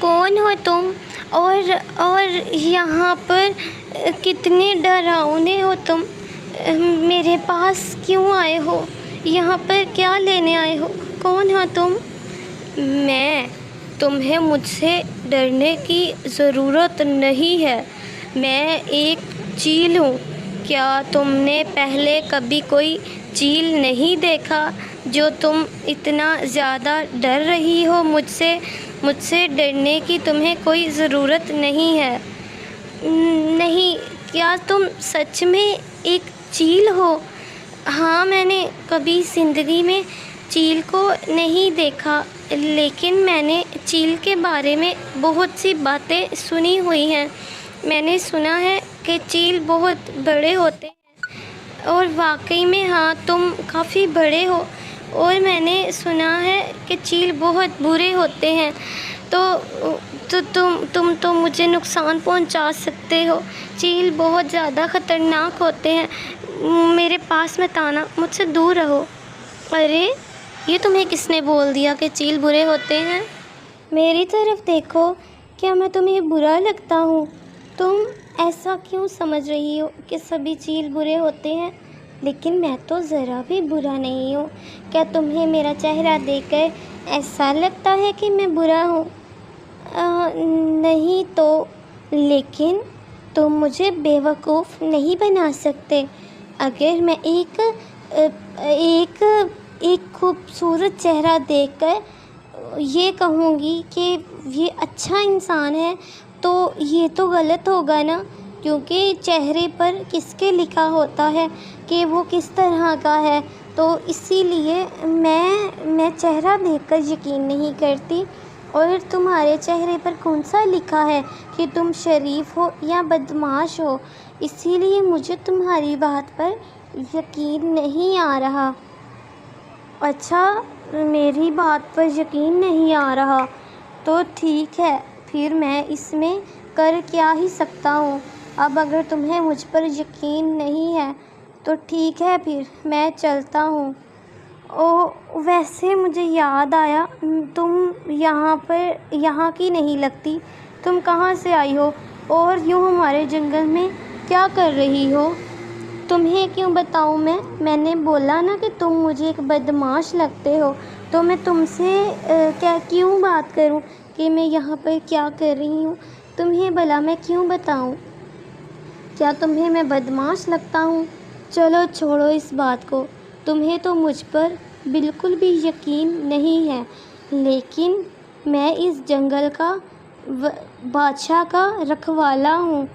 کون ہو تم؟ اور یہاں پر کتنے ڈراؤنے ہو تم؟ میرے پاس کیوں آئے ہو؟ یہاں پر کیا لینے آئے ہو؟ کون ہو تم؟ تمہیں مجھ سے ڈرنے کی ضرورت نہیں ہے۔ میں ایک چیل ہوں۔ کیا تم نے پہلے کبھی کوئی چیل نہیں دیکھا جو تم اتنا زیادہ ڈر رہی ہو مجھ سے؟ مجھ سے ڈرنے کی تمہیں کوئی ضرورت نہیں ہے۔ نہیں، کیا تم سچ میں ایک چیل ہو؟ ہاں، میں نے کبھی زندگی میں چیل کو نہیں دیکھا، لیکن میں نے چیل کے بارے میں بہت سی باتیں سنی ہوئی ہیں۔ میں نے سنا ہے کہ چیل بہت بڑے ہوتے ہیں، اور واقعی میں ہاں، تم کافی بڑے ہو۔ اور میں نے سنا ہے کہ چیل بہت برے ہوتے ہیں، تو تم تو مجھے نقصان پہنچا سکتے ہو۔ چیل بہت زیادہ خطرناک ہوتے ہیں۔ میرے پاس مت آنا، مجھ سے دور رہو۔ ارے، یہ تمہیں کس نے بول دیا کہ چیل برے ہوتے ہیں؟ میری طرف دیکھو، کیا میں تمہیں برا لگتا ہوں؟ تم ایسا کیوں سمجھ رہی ہو کہ سبھی چیل برے ہوتے ہیں؟ لیکن میں تو ذرا بھی برا نہیں ہوں۔ کیا تمہیں میرا چہرہ دیکھ کر ایسا لگتا ہے کہ میں برا ہوں؟ نہیں تو، لیکن تم مجھے بیوقوف نہیں بنا سکتے۔ اگر میں ایک خوبصورت چہرہ دیکھ کر یہ کہوں گی کہ یہ اچھا انسان ہے، تو یہ تو غلط ہوگا نا، کیونکہ چہرے پر کس کے لکھا ہوتا ہے کہ وہ کس طرح کا ہے۔ تو اسی لیے میں چہرہ دیکھ کر یقین نہیں کرتی۔ اور تمہارے چہرے پر کون سا لکھا ہے کہ تم شریف ہو یا بدمعاش ہو؟ اسی لیے مجھے تمہاری بات پر یقین نہیں آ رہا۔ اچھا، میری بات پر یقین نہیں آ رہا، تو ٹھیک ہے، پھر میں اس میں کر کیا ہی سکتا ہوں۔ اب اگر تمہیں مجھ پر یقین نہیں ہے تو ٹھیک ہے، پھر میں چلتا ہوں۔ ویسے مجھے یاد آیا، تم یہاں کی نہیں لگتی۔ تم کہاں سے آئی ہو اور یوں ہمارے جنگل میں کیا کر رہی ہو؟ تمہیں کیوں بتاؤں میں نے بولا نا کہ تم مجھے ایک بدمعاش لگتے ہو، تو میں تم سے کیوں بات کروں کہ میں یہاں پر کیا کر رہی ہوں؟ تمہیں بھلا میں کیوں بتاؤں؟ کیا تمہیں میں بدمعاش لگتا ہوں؟ چلو چھوڑو اس بات کو، تمہیں تو مجھ پر بالکل بھی یقین نہیں ہے، لیکن میں اس جنگل کا بادشاہ کا رکھوالا ہوں،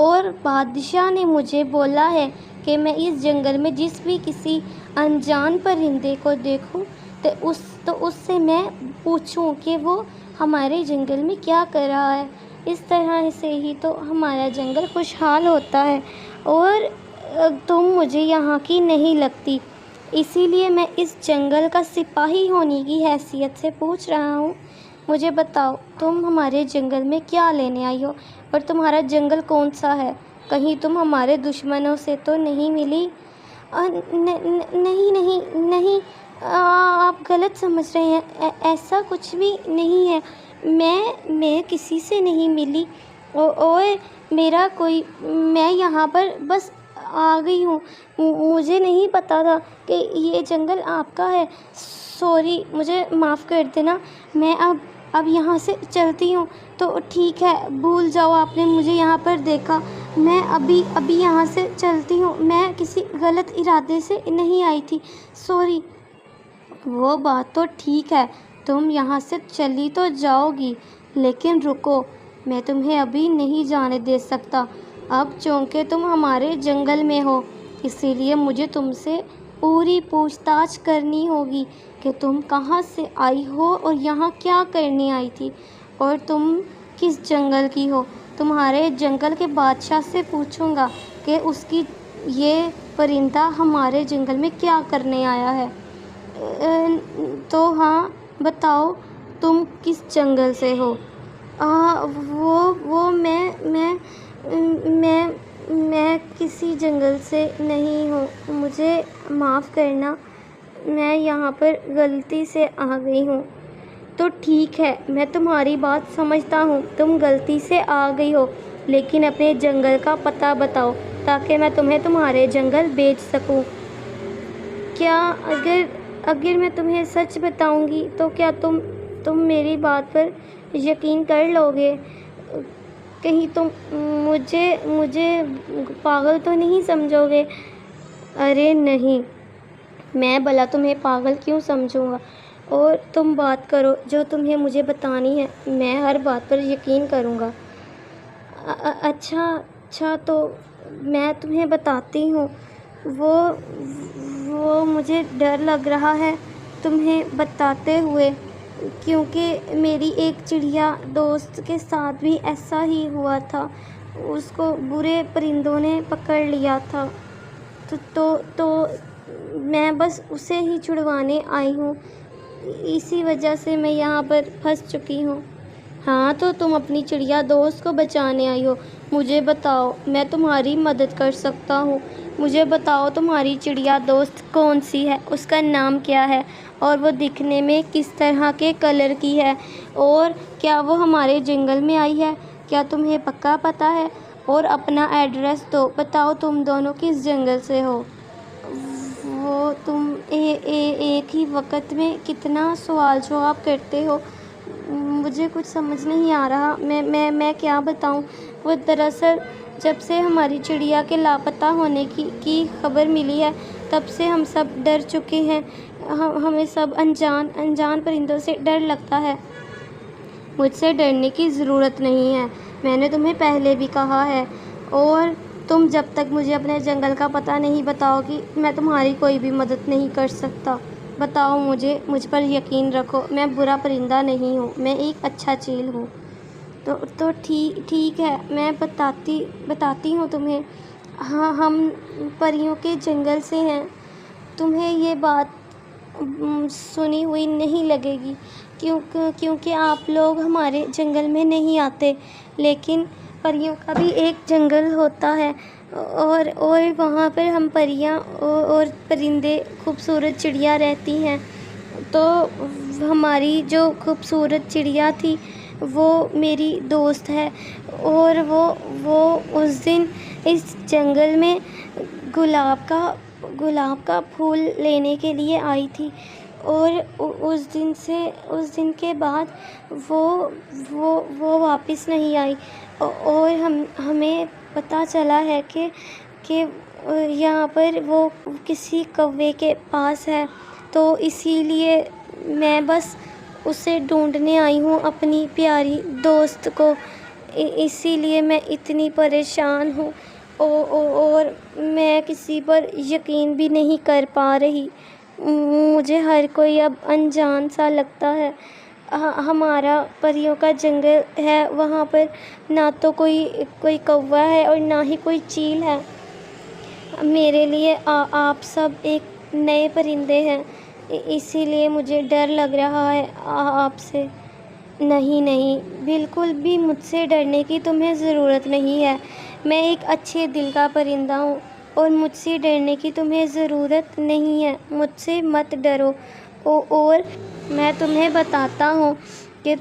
اور بادشاہ نے مجھے بولا ہے کہ میں اس جنگل میں جس بھی کسی انجان پرندے کو دیکھوں تو اس سے میں پوچھوں کہ وہ ہمارے جنگل میں کیا کر رہا ہے۔ اس طرح سے ہی تو ہمارا جنگل خوشحال ہوتا ہے، اور تم مجھے یہاں کی نہیں لگتی، اسی لیے میں اس جنگل کا سپاہی ہونے کی حیثیت سے پوچھ رہا ہوں۔ مجھے بتاؤ، تم ہمارے جنگل میں کیا لینے آئی ہو، اور تمہارا جنگل کون سا ہے؟ کہیں تم ہمارے دشمنوں سے تو نہیں ملی؟ نہیں، آپ غلط سمجھ رہے ہیں، ایسا کچھ بھی نہیں ہے۔ میں کسی سے نہیں ملی، اور میں یہاں پر بس آ گئی ہوں۔ مجھے نہیں پتا تھا کہ یہ جنگل آپ کا ہے۔ سوری، مجھے معاف کر دینا، میں اب یہاں سے چلتی ہوں۔ تو ٹھیک ہے، بھول جاؤ آپ نے مجھے یہاں پر دیکھا، میں ابھی یہاں سے چلتی ہوں، میں کسی غلط ارادے سے نہیں آئی تھی، سوری۔ وہ بات تو ٹھیک ہے، تم یہاں سے چلی تو جاؤ گی، لیکن رکو، میں تمہیں ابھی نہیں جانے دے سکتا۔ اب چونکہ تم ہمارے جنگل میں ہو، اسی لیے مجھے تم سے پوری پوچھ تاچھ کرنی ہوگی کہ تم کہاں سے آئی ہو اور یہاں کیا کرنے آئی تھی، اور تم کس جنگل کی ہو۔ تمہارے جنگل کے بادشاہ سے پوچھوں گا کہ یہ پرندہ ہمارے جنگل میں کیا کرنے آیا ہے۔ تو ہاں، بتاؤ، تم کس جنگل سے ہو؟ میں کسی جنگل سے نہیں ہوں، مجھے معاف کرنا، میں یہاں پر غلطی سے آ گئی ہوں۔ تو ٹھیک ہے، میں تمہاری بات سمجھتا ہوں، تم غلطی سے آ گئی ہو، لیکن اپنے جنگل کا پتہ بتاؤ تاکہ میں تمہیں تمہارے جنگل بیچ سکوں۔ کیا اگر میں تمہیں سچ بتاؤں گی تو کیا تم میری بات پر یقین کر لو گے؟ کہیں تم مجھے پاگل تو نہیں سمجھو گے؟ ارے نہیں، میں بھلا تمہیں پاگل کیوں سمجھوں گا؟ اور تم بات کرو جو تمہیں مجھے بتانی ہے، میں ہر بات پر یقین کروں گا۔ اچھا تو میں تمہیں بتاتی ہوں۔ وہ مجھے ڈر لگ رہا ہے تمہیں بتاتے ہوئے، کیونکہ میری ایک چڑیا دوست کے ساتھ بھی ایسا ہی ہوا تھا۔ اس کو برے پرندوں نے پکڑ لیا تھا، تو میں بس اسے ہی چھڑوانے آئی ہوں، اسی وجہ سے میں یہاں پر پھنس چکی ہوں۔ ہاں تو تم اپنی چڑیا دوست کو بچانے آئی ہو، مجھے بتاؤ، میں تمہاری مدد کر سکتا ہوں۔ مجھے بتاؤ تمہاری چڑیا دوست کون سی ہے، اس کا نام کیا ہے، اور وہ دکھنے میں کس طرح کے کلر کی ہے، اور کیا وہ ہمارے جنگل میں آئی ہے؟ کیا تمہیں پکا پتہ ہے؟ اور اپنا ایڈریس دو، بتاؤ تم دونوں کس جنگل سے ہو؟ وہ تم ایک ہی وقت میں کتنا سوال جواب کرتے ہو، مجھے کچھ سمجھ نہیں آ رہا، میں کیا بتاؤں۔ وہ دراصل جب سے ہماری چڑیا کے لاپتہ ہونے کی خبر ملی ہے، تب سے ہم سب ڈر چکے ہیں، ہمیں سب انجان پرندوں سے ڈر لگتا ہے۔ مجھ سے ڈرنے کی ضرورت نہیں ہے، میں نے تمہیں پہلے بھی کہا ہے، اور تم جب تک مجھے اپنے جنگل کا پتہ نہیں بتاؤ گی، میں تمہاری کوئی بھی مدد نہیں کر سکتا۔ بتاؤ مجھ پر یقین رکھو، میں برا پرندہ نہیں ہوں، میں ایک اچھا چیل ہوں۔ تو ٹھیک ہے، میں بتاتی ہوں تمہیں۔ ہاں، ہم پریوں کے جنگل سے ہیں۔ تمہیں یہ بات سنی ہوئی نہیں لگے گی، کیونکہ آپ لوگ ہمارے جنگل میں نہیں آتے، لیکن پریوں کا بھی ایک جنگل ہوتا ہے، اور وہاں پر ہم پریاں اور پرندے، خوبصورت چڑیا رہتی ہیں۔ تو ہماری جو خوبصورت چڑیا تھی وہ میری دوست ہے، اور وہ اس دن اس جنگل میں گلاب کا پھول لینے کے لیے آئی تھی، اور اس دن کے بعد وہ واپس نہیں آئی، اور ہمیں پتہ چلا ہے کہ یہاں پر وہ کسی کوے کے پاس ہے، تو اسی لیے میں بس اسے ڈھونڈنے آئی ہوں، اپنی پیاری دوست کو، اسی لیے میں اتنی پریشان ہوں، اور میں کسی پر یقین بھی نہیں کر پا رہی، مجھے ہر کوئی اب انجان سا لگتا ہے۔ ہمارا پریوں کا جنگل ہے، وہاں پر نہ تو کوئی کوا ہے اور نہ ہی کوئی چیل ہے، میرے لیے آپ سب ایک نئے پرندے ہیں، اسی لیے مجھے ڈر لگ رہا ہے آپ سے۔ نہیں، بالکل بھی مجھ سے ڈرنے کی تمہیں ضرورت نہیں ہے، میں ایک اچھے دل کا پرندہ ہوں، اور مجھ سے ڈرنے کی تمہیں ضرورت نہیں ہے، مجھ سے مت ڈرو۔ اور میں تمہیں بتاتا ہوں کہ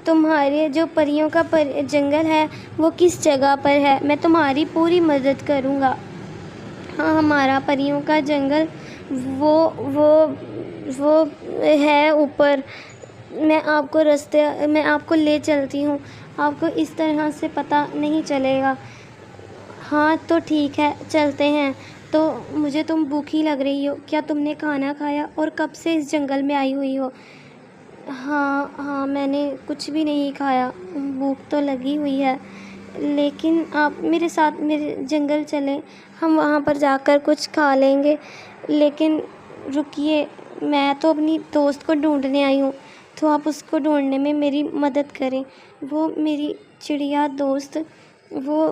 تمہارے جو پریوں کا جنگل ہے وہ کس جگہ پر ہے، میں تمہاری پوری مدد کروں گا۔ ہاں، ہمارا پریوں کا جنگل وہ ہے اوپر، میں آپ کو لے چلتی ہوں، آپ کو اس طرح سے پتہ نہیں چلے گا۔ ہاں تو ٹھیک ہے، چلتے ہیں۔ تو مجھے تم بھوکی لگ رہی ہو، کیا تم نے کھانا کھایا، اور کب سے اس جنگل میں آئی ہوئی ہو؟ ہاں، میں نے کچھ بھی نہیں کھایا، بھوک تو لگی ہوئی ہے، لیکن آپ میرے ساتھ میرے جنگل چلیں، ہم وہاں پر جا کر کچھ کھا لیں گے۔ لیکن رکیے، میں تو اپنی دوست کو ڈھونڈنے آئی ہوں، تو آپ اس کو ڈھونڈنے میں میری مدد کریں۔ وہ میری چڑیا دوست، وہ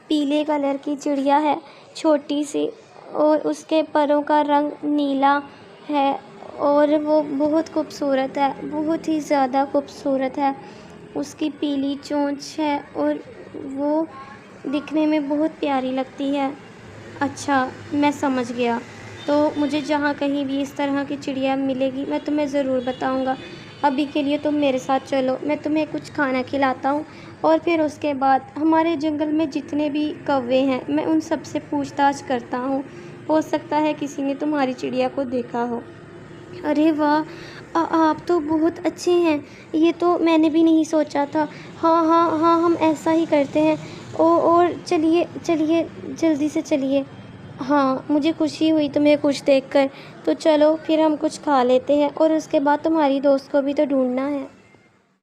پیلے کلر کی چڑیا ہے، چھوٹی سی، اور اس کے پروں کا رنگ نیلا ہے، اور وہ بہت خوبصورت ہے، بہت ہی زیادہ خوبصورت ہے، اس کی پیلی چونچ ہے، اور وہ دکھنے میں بہت پیاری لگتی ہے۔ اچھا، میں سمجھ گیا، تو مجھے جہاں کہیں بھی اس طرح کی چڑیا ملے گی میں تمہیں ضرور بتاؤں گا۔ ابھی کے لیے تم میرے ساتھ چلو، میں تمہیں کچھ کھانا کھلاتا ہوں، اور پھر اس کے بعد ہمارے جنگل میں جتنے بھی کوے ہیں میں ان سب سے پوچھ تاچھ کرتا ہوں، ہو سکتا ہے کسی نے تمہاری چڑیا کو دیکھا ہو۔ ارے واہ، آپ تو بہت اچھے ہیں، یہ تو میں نے بھی نہیں سوچا تھا۔ ہاں ہاں ہاں، ہم ایسا ہی کرتے ہیں۔ اور چلیے چلیے، جلدی سے چلیے۔ ہاں، مجھے خوشی ہوئی تمہیں خوش دیکھ کر۔ تو چلو پھر ہم کچھ کھا لیتے ہیں، اور اس کے بعد تمہاری دوست کو بھی تو ڈھونڈنا ہے۔